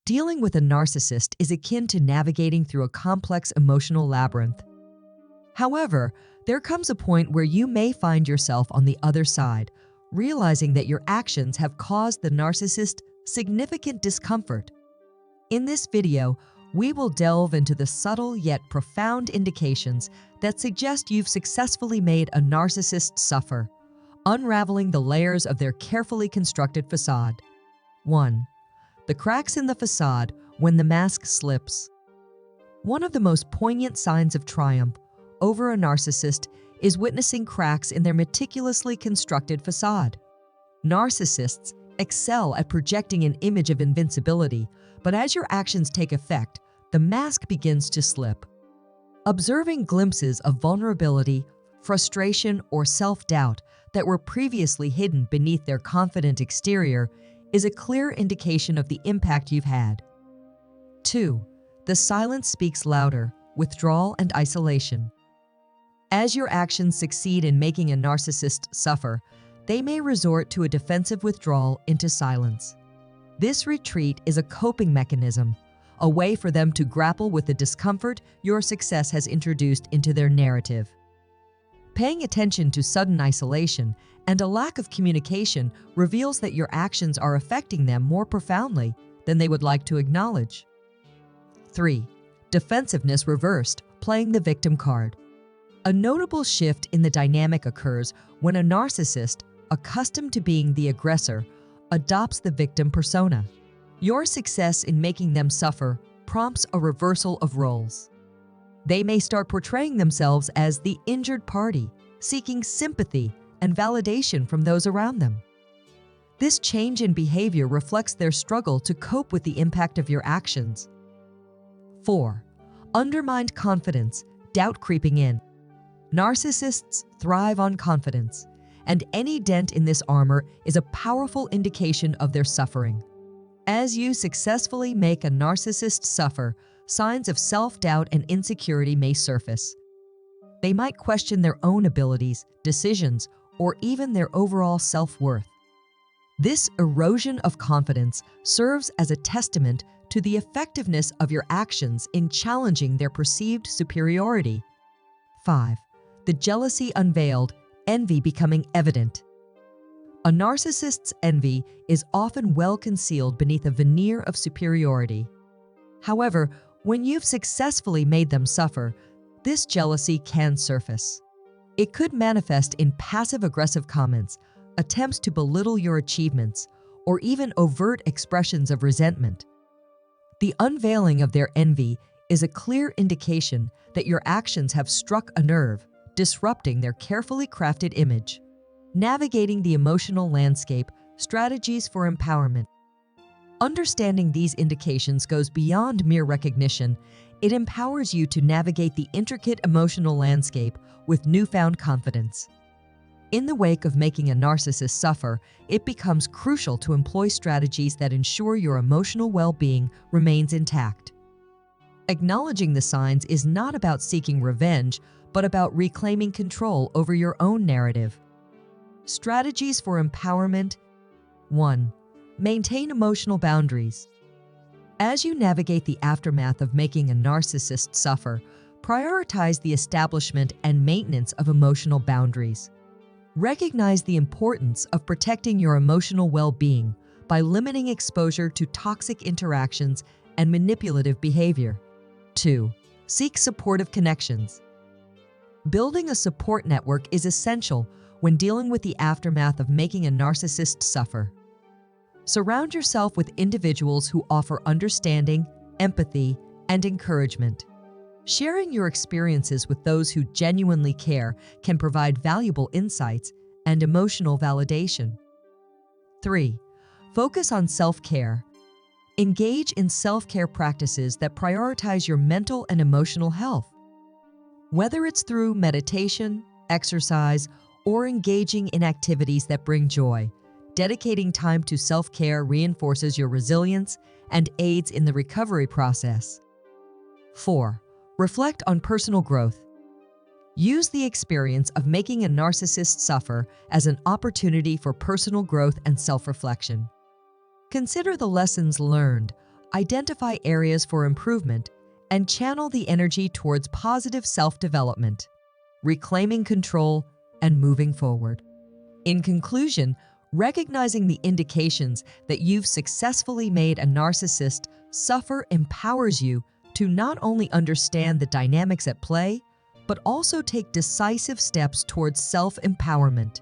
Dealing with a narcissist is akin to navigating through a complex emotional labyrinth. However, there comes a point where you may find yourself on the other side, realizing that your actions have caused the narcissist significant discomfort. In this video, we will delve into the subtle yet profound indications that suggest you've successfully made a narcissist suffer, unraveling the layers of their carefully constructed facade. 1. The cracks in the facade when the mask slips. One of the most poignant signs of triumph over a narcissist is witnessing cracks in their meticulously constructed facade. Narcissists excel at projecting an image of invincibility, but as your actions take effect, the mask begins to slip. Observing glimpses of vulnerability, frustration, or self-doubt that were previously hidden beneath their confident exterior is a clear indication of the impact you've had. 2. The silence speaks louder, withdrawal and isolation. As your actions succeed in making a narcissist suffer, they may resort to a defensive withdrawal into silence. This retreat is a coping mechanism, a way for them to grapple with the discomfort your success has introduced into their narrative. Paying attention to sudden isolation and a lack of communication reveals that your actions are affecting them more profoundly than they would like to acknowledge. 3. Defensiveness reversed, playing the victim card. A notable shift in the dynamic occurs when a narcissist, accustomed to being the aggressor, adopts the victim persona. Your success in making them suffer prompts a reversal of roles. They may start portraying themselves as the injured party, seeking sympathy and validation from those around them. This change in behavior reflects their struggle to cope with the impact of your actions. 4. Undermined confidence, doubt creeping in. Narcissists thrive on confidence, and any dent in this armor is a powerful indication of their suffering. As you successfully make a narcissist suffer, signs of self-doubt and insecurity may surface. They might question their own abilities, decisions, or even their overall self-worth. This erosion of confidence serves as a testament to the effectiveness of your actions in challenging their perceived superiority. 5. The jealousy unveiled, envy becoming evident. A narcissist's envy is often well concealed beneath a veneer of superiority. However, when you've successfully made them suffer, this jealousy can surface. It could manifest in passive-aggressive comments, attempts to belittle your achievements, or even overt expressions of resentment. The unveiling of their envy is a clear indication that your actions have struck a nerve, disrupting their carefully crafted image. Navigating the emotional landscape, strategies for empowerment. Understanding these indications goes beyond mere recognition. It empowers you to navigate the intricate emotional landscape with newfound confidence. In the wake of making a narcissist suffer, it becomes crucial to employ strategies that ensure your emotional well-being remains intact. Acknowledging the signs is not about seeking revenge, but about reclaiming control over your own narrative. Strategies for empowerment. 1. Maintain emotional boundaries. As you navigate the aftermath of making a narcissist suffer, prioritize the establishment and maintenance of emotional boundaries. Recognize the importance of protecting your emotional well-being by limiting exposure to toxic interactions and manipulative behavior. 2. Seek supportive connections. Building a support network is essential when dealing with the aftermath of making a narcissist suffer. Surround yourself with individuals who offer understanding, empathy, and encouragement. Sharing your experiences with those who genuinely care can provide valuable insights and emotional validation. 3. Focus on self-care. Engage in self-care practices that prioritize your mental and emotional health. Whether it's through meditation, exercise, or engaging in activities that bring joy, dedicating time to self-care reinforces your resilience and aids in the recovery process. 4. Reflect on personal growth. Use the experience of making a narcissist suffer as an opportunity for personal growth and self-reflection. Consider the lessons learned, identify areas for improvement, and channel the energy towards positive self-development, reclaiming control and moving forward. In conclusion, recognizing the indications that you've successfully made a narcissist suffer empowers you to not only understand the dynamics at play, but also take decisive steps towards self-empowerment.